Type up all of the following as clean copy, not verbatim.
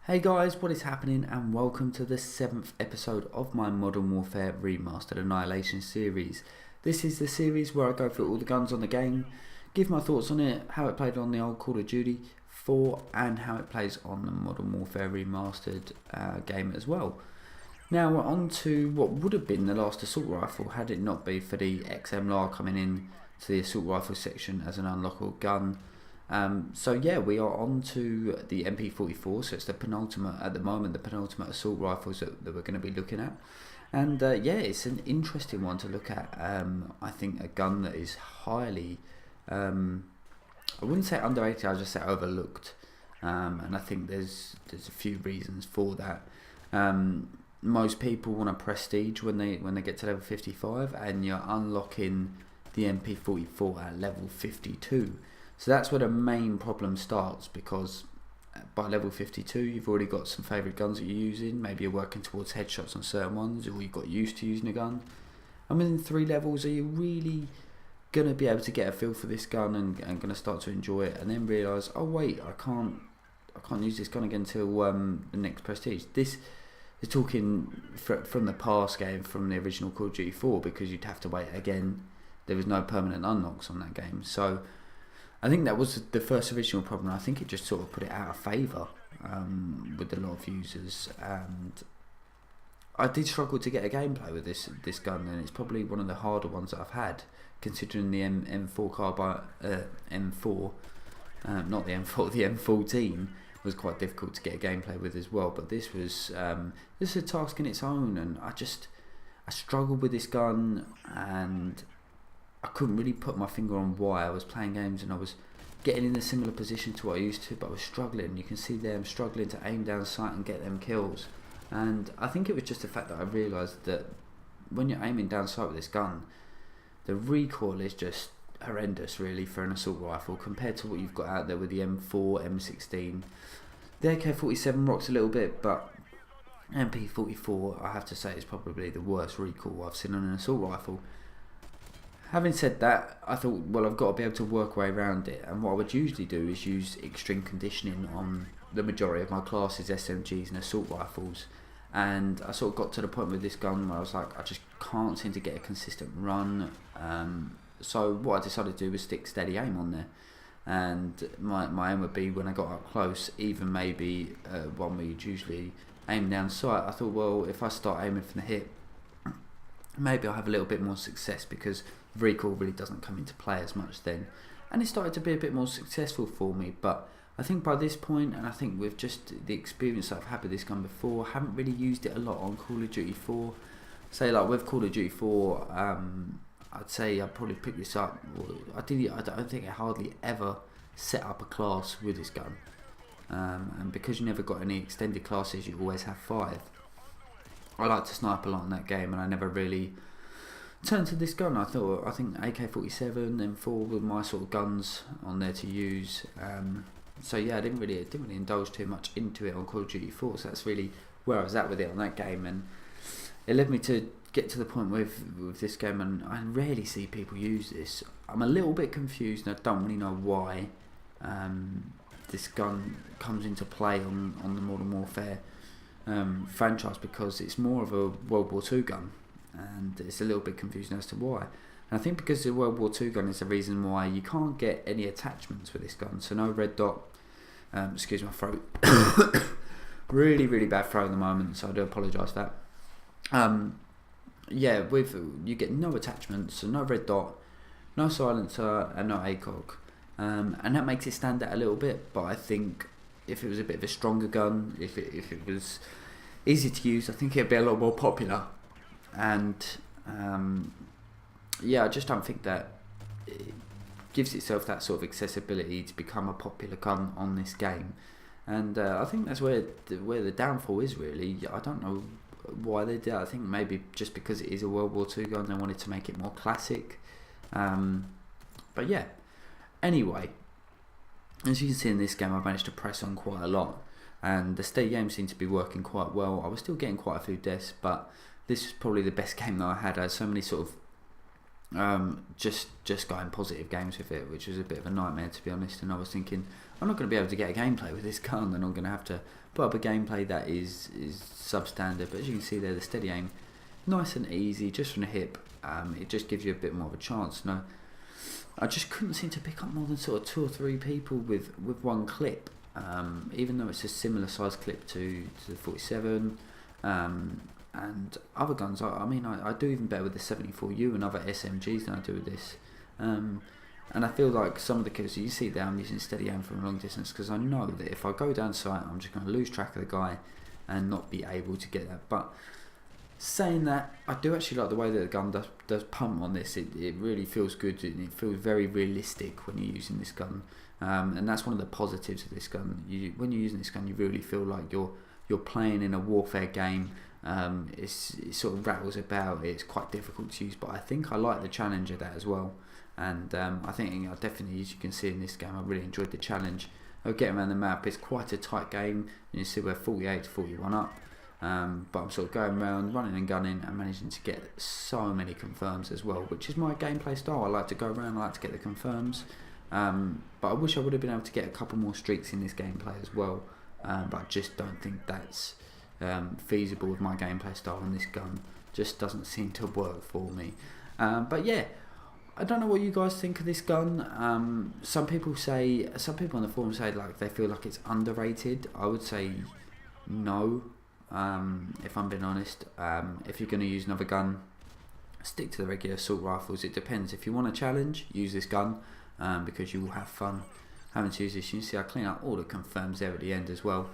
Hey guys, what is happening, and welcome to the 7th episode of my Modern Warfare Remastered Annihilation series. This is the series where I go through all the guns on the game, give my thoughts on it, how it played on the old Call of Duty 4 and how it plays on the Modern Warfare Remastered game as well. Now we're on to what would have been the last assault rifle had it not been for the XMLR coming in to the assault rifle section as an unlockable gun. So yeah, we are on to the MP44, so it's the penultimate, at the moment, the penultimate assault rifles that we're going to be looking at. And yeah, it's an interesting one to look at. I think a gun that is highly, I wouldn't say underrated, I'd just say overlooked. And I think there's a few reasons for that. Most people want a prestige when they get to level 55, and you're unlocking the MP44 at level 52. So that's where the main problem starts, because by level 52 you've already got some favourite guns that you're using. Maybe you're working towards headshots on certain ones, or you've got used to using a gun. And within 3 levels, are you really going to be able to get a feel for this gun and going to start to enjoy it, and then realise, oh wait, I can't use this gun again until the next prestige. This is talking from the past game, from the original Call of Duty 4, because you'd have to wait again. There was no permanent unlocks on that game. So I think that was the first original problem. I think it just sort of put it out of favour with a lot of users, and I did struggle to get a gameplay with this gun, and it's probably one of the harder ones that I've had, considering the M4 carbine, M4, not the M4, the M14 was quite difficult to get a gameplay with as well. But this was this is a task in its own, and I struggled with this gun, and I couldn't really put my finger on why. I was playing games and I was getting in a similar position to what I used to, but I was struggling. You can see there I'm struggling to aim down sight and get them kills. And I think it was just the fact that I realised that when you're aiming down sight with this gun, the recoil is just horrendous really for an assault rifle compared to what you've got out there with the M4, M16. The AK-47 rocks a little bit, but MP44, I have to say, is probably the worst recoil I've seen on an assault rifle. Having said that, I thought, well, I've got to be able to work way around it, and what I would usually do is use extreme conditioning on the majority of my classes, SMGs and assault rifles. And I sort of got to the point with this gun where I was like, I just can't seem to get a consistent run. So what I decided to do was stick steady aim on there, and my aim would be, when I got up close, even maybe one where you'd usually aim down sight, I thought, well, if I start aiming from the hip, maybe I'll have a little bit more success, because recoil really doesn't come into play as much then. And it started to be a bit more successful for me. But I think by this point, and I think with just the experience that I've had with this gun before, I haven't really used it a lot on Call of Duty 4. Say like with Call of Duty 4, I'd say I'd probably pick this up. I don't think I hardly ever set up a class with this gun. And because you never got any extended classes, you always have 5. I like to snipe a lot in that game, and I never really turned to this gun. I think AK-47, M4 were my sort of guns on there to use. So yeah, I didn't really indulge too much into it on Call of Duty 4. So that's really where I was at with it on that game, and it led me to get to the point with this game, and I rarely see people use this. I'm a little bit confused, and I don't really know why this gun comes into play on the Modern Warfare franchise, because it's more of a World War II gun, and it's a little bit confusing as to why. And I think because the World War II gun is the reason why you can't get any attachments with this gun, so no red dot. Excuse my throat. really bad throat at the moment, so I do apologise for that. Yeah, you get no attachments, so no red dot, no silencer, and no ACOG, and that makes it stand out a little bit. But I think if it was a bit of a stronger gun, if it was easy to use, I think it'd be a lot more popular. And yeah, I just don't think that it gives itself that sort of accessibility to become a popular gun on this game. And I think that's where the downfall is really. I don't know why they did. I think maybe just because it is a World War II gun, they wanted to make it more classic. But yeah, anyway, as you can see in this game, I've managed to press on quite a lot, and the steady game seemed to be working quite well. I was still getting quite a few deaths, but this was probably the best game that I had. I had so many sort of just going positive games with it, which was a bit of a nightmare, to be honest. And I was thinking, I'm not going to be able to get a gameplay with this gun, and I'm going to have to put up a gameplay that is substandard. But as you can see there, the steady aim, nice and easy, just from the hip. It just gives you a bit more of a chance. No, I just couldn't seem to pick up more than sort of 2 or 3 people with one clip, even though it's a similar size clip to the 47 and other guns. I mean, I do even better with the 74U and other SMGs than I do with this. And I feel like some of the kills you see there, I'm using steady aim from a long distance because I know that if I go down sight, I'm just going to lose track of the guy and not be able to get that. But saying that, I do actually like the way that the gun does pump on this. It really feels good, and it feels very realistic when you're using this gun. And that's one of the positives of this gun. When you're using this gun, you really feel like you're playing in a warfare game. It sort of rattles about. It's quite difficult to use, but I think I like the challenge of that as well. And I think definitely, as you can see in this game, I really enjoyed the challenge of getting around the map. It's quite a tight game. You see we're 48 to 41 up. But I'm sort of going around, running and gunning, and managing to get so many confirms as well, which is my gameplay style. I like to go around, I like to get the confirms. But I wish I would have been able to get a couple more streaks in this gameplay as well. But I just don't think that's feasible with my gameplay style, and this gun just doesn't seem to work for me. But yeah, I don't know what you guys think of this gun. Some people on the forum say like they feel like it's underrated. I would say no. If I'm being honest, if you're going to use another gun, stick to the regular assault rifles. It depends. If you want a challenge, use this gun, because you will have fun having to use this. You see I clean up all the confirms there at the end as well.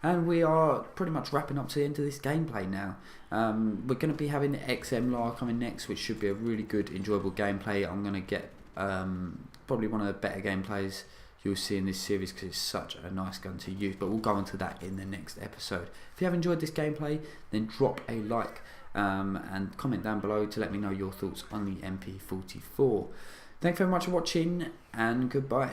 And we are pretty much wrapping up to the end of this gameplay now. We're going to be having XM Lar coming next, which should be a really good, enjoyable gameplay. I'm going to get probably one of the better gameplays you'll see in this series because it's such a nice gun to use. But we'll go on to that in the next episode. If you have enjoyed this gameplay, then drop a like and comment down below to let me know your thoughts on the MP44. Thanks very much for watching, and goodbye.